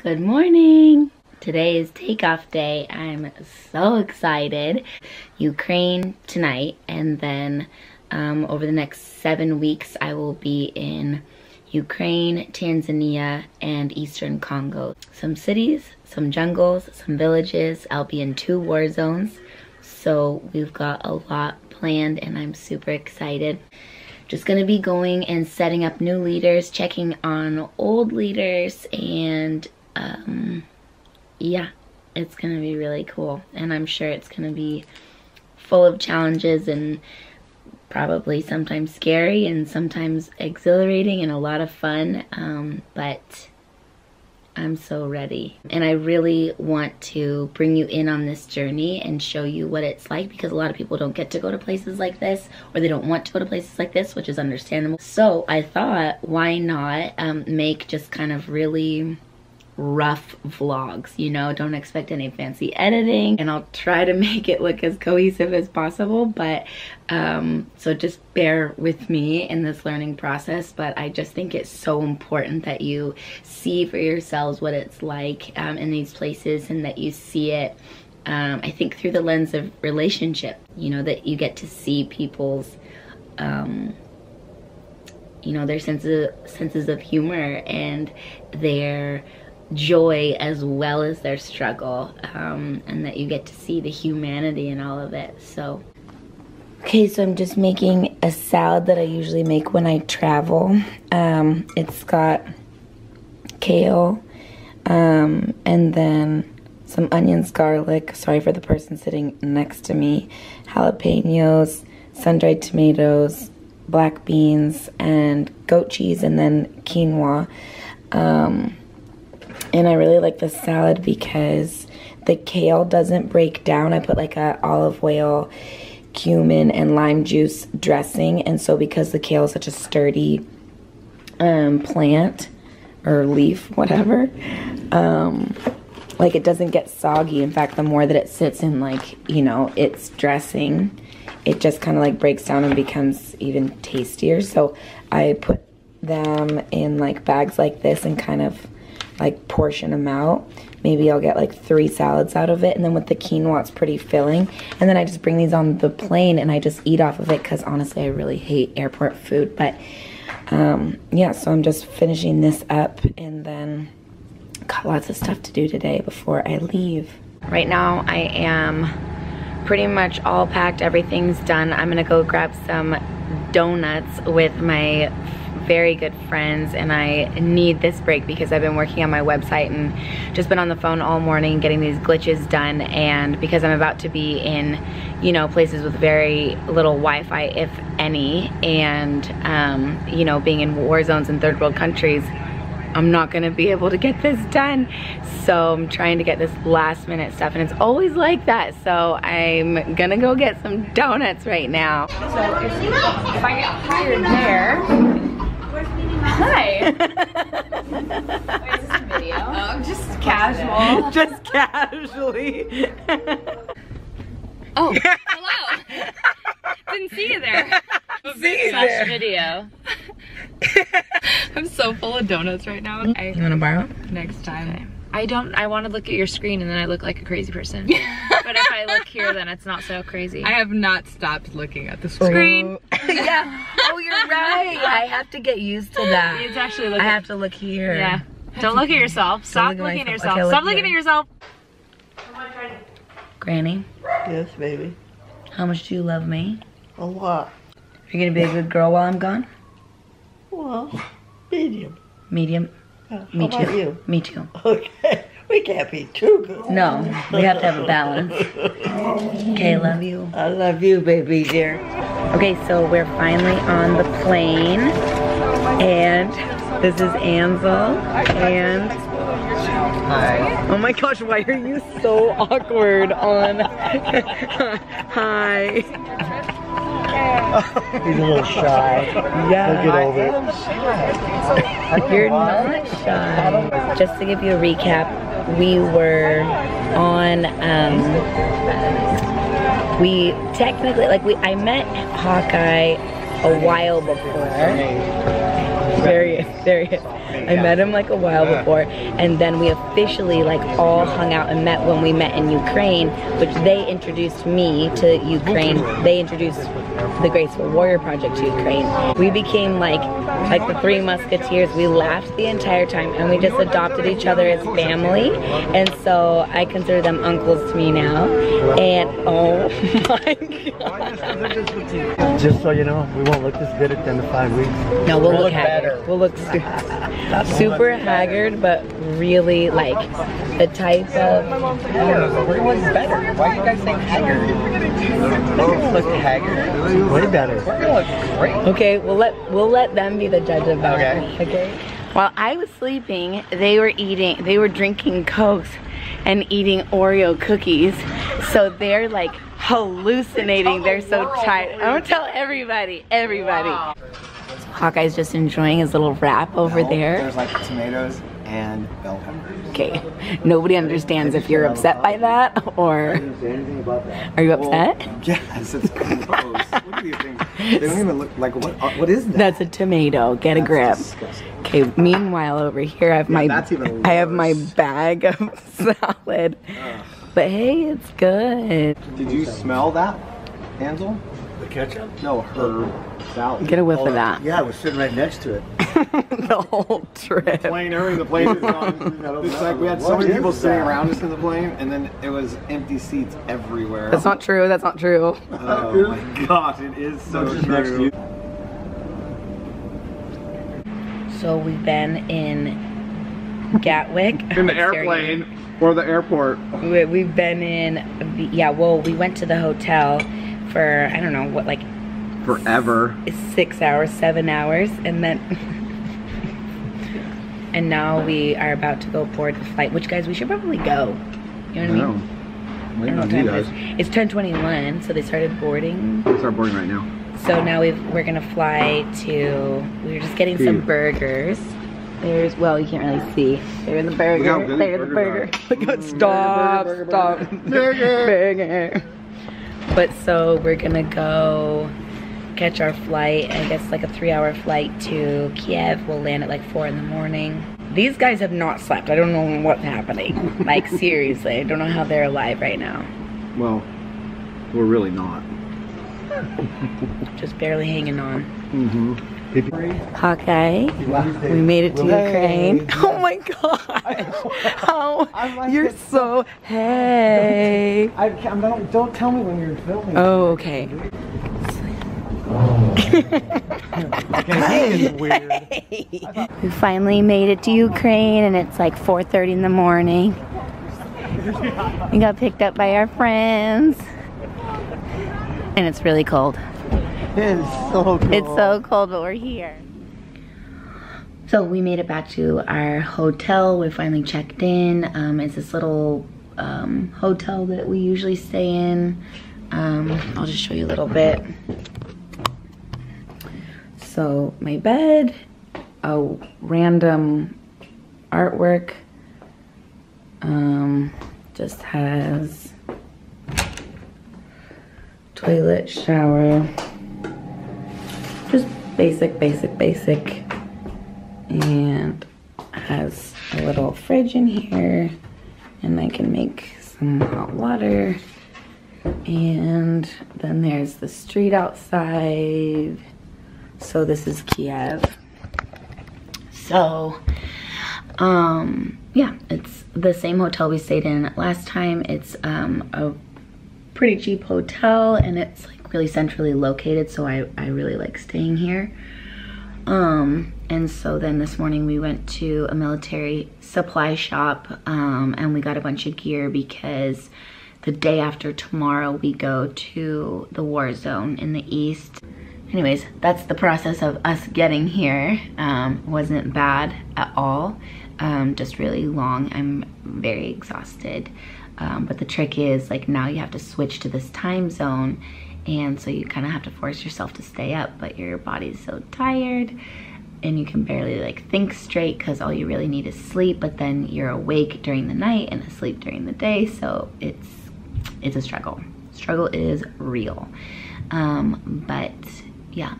Good morning. Today is takeoff day. I'm so excited. Ukraine tonight, and then over the next 7 weeks I will be in Ukraine, Tanzania, and Eastern Congo. Some cities, some jungles, some villages. I'll be in 2 war zones. So we've got a lot planned and I'm super excited. Just gonna be going and setting up new leaders, checking on old leaders, and yeah, it's gonna be really cool. And I'm sure it's gonna be full of challenges and probably sometimes scary and sometimes exhilarating and a lot of fun, but I'm so ready. And I really want to bring you in on this journey and show you what it's like, because a lot of people don't get to go to places like this, or they don't want to go to places like this, which is understandable. So I thought, why not make just kind of really rough vlogs, you know? Don't expect any fancy editing, and I'll try to make it look as cohesive as possible, but so just bear with me in this learning process. But I just think it's so important that you see for yourselves what it's like in these places, and that you see it I think through the lens of relationship, you know, that you get to see people's you know, their senses of humor and their joy as well as their struggle, and that you get to see the humanity in all of it. So okay, so I'm just making a salad that I usually make when I travel. It's got kale, and then some onions, garlic, sorry for the person sitting next to me, jalapenos, sun-dried tomatoes, black beans, and goat cheese, and then quinoa. And I really like the salad because the kale doesn't break down. I put like a olive oil, cumin, and lime juice dressing, and so because the kale is such a sturdy plant or leaf, whatever, like it doesn't get soggy. In fact, the more that it sits in, like, you know, its dressing, it just kind of like breaks down and becomes even tastier. So I put them in like bags like this and kind of like portion them out. Maybe I'll get like 3 salads out of it, and then with the quinoa it's pretty filling. And then I just bring these on the plane and I just eat off of it, because honestly I really hate airport food. But yeah, so I'm just finishing this up, and then got lots of stuff to do today before I leave. Right now I am pretty much all packed, everything's done. I'm gonna go grab some donuts with my very good friends, and I need this break because I've been working on my website and just been on the phone all morning getting these glitches done. And because I'm about to be in, you know, places with very little Wi-Fi, if any, and you know, being in war zones in third world countries, I'm not gonna be able to get this done. So I'm trying to get this last minute stuff, and it's always like that. So I'm gonna go get some donuts right now. So if I get hired there, hi. Wait, is this a video? Oh, just casual. Just casually. Oh, hello. Didn't see you there. See you there. Video. I'm so full of donuts right now. You wanna borrow? Next time. Okay. I want to look at your screen and then I look like a crazy person. But if I look here, then it's not so crazy. I have not stopped looking at the screen. Yeah. Oh, you're right. I have to get used to that. It's actually looking. I have to look here. Yeah. Don't look at yourself. Stop looking at yourself. Okay, stop looking at yourself. Granny. Yes, baby. How much do you love me? A lot. Are you gonna be a good girl while I'm gone? Well, medium. Medium? Me too. About you? Me too. Okay. We can't be too good. No, we have to have a balance. Okay, love you. I love you, baby dear. Okay, so we're finally on the plane, and this is Ansel, and hi. Oh my gosh, why are you so awkward on hi? He's a little shy. Yeah. He'll get over it. You're not shy. Just to give you a recap, we were on, we technically, like I met Hawkeye a while before. Very There he is. I met him like a while before, and then we officially like all hung out and met when we met in Ukraine, which they introduced me to Ukraine. They introduced the Graceful Warrior Project to Ukraine. We became like the Three Musketeers. We laughed the entire time, and we just adopted each other as family. And so I consider them uncles to me now. And oh my God. Just so you know, we won't look this good at the end of 5 weeks. No, we'll look haggard. We'll look super haggard, but really like the type of. We're going better. Why are you guys saying haggard? They look haggard. Way better. We're gonna look great. Okay, we'll let them be the judge of that. Okay. While I was sleeping, they were drinking Cokes and eating Oreo cookies. So they're like hallucinating. They're so tired. I'm gonna tell everybody. Wow. Hawkeye's just enjoying his little wrap over there. There's like tomatoes and bell peppers. Okay, nobody understands if you're upset by that or are you upset? Yes, it's gross. Look at these things. They don't even look like what is that? That's a tomato. Get a grip. Disgusting. Okay, meanwhile over here I have I have my bag of salad. But hey, it's good. Did you smell that, Ansel? The ketchup? No, her salad. Get a whiff of that. Yeah, I was sitting right next to it. The whole trip. The plane is on. It's like we had so many people sitting around us in the plane, and then it was empty seats everywhere. That's not true. That's not true. Oh my God, it is so true. So we've been in Gatwick. In the airplane or the airport. We've been in, yeah, well, we went to the hotel for, I don't know, what, like Forever. 6 hours, 7 hours, and then, and now we are about to go board the flight, which, guys, we should probably go. You know what I mean? I don't know what time it is. It's 10:21, so they started boarding. Let's start boarding right now. So now we're gonna fly to, we were just getting some burgers. There's, well, you can't really see. They're the burger. They're the burger. Look how, stop. Burger. But so we're gonna go catch our flight. I guess like a 3-hour flight to Kiev. We'll land at like 4 in the morning. These guys have not slept. I don't know what's happening. Like seriously, I don't know how they're alive right now. Well, we're really not. Just barely hanging on. Mm-hmm. Hawkeye, we made it to Ukraine. Oh my gosh! How you're so hey. Don't tell me when you're filming. Oh, okay. Okay, is weird. We finally made it to Ukraine, and it's like 4:30 in the morning. We got picked up by our friends, and it's really cold. It is so cold. It's so cold, but we're here. So we made it back to our hotel. We finally checked in. It's this little hotel that we usually stay in. I'll just show you a little bit. So my bed, a random artwork, just has toilet, shower, just basic, and has a little fridge in here, and I can make some hot water, and then there's the street outside. So this is Kiev. So, yeah, it's the same hotel we stayed in last time. It's a pretty cheap hotel, and it's like really centrally located, so I really like staying here. And so then this morning we went to a military supply shop, and we got a bunch of gear because the day after tomorrow we go to the war zone in the east. Anyways, that's the process of us getting here. Wasn't bad at all, just really long. I'm very exhausted. But the trick is, like, now you have to switch to this time zone, and so you kind of have to force yourself to stay up, but your body's so tired and you can barely like think straight because all you really need is sleep, but then you're awake during the night and asleep during the day, so it's a struggle. Struggle is real. But yeah,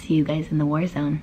see you guys in the war zone.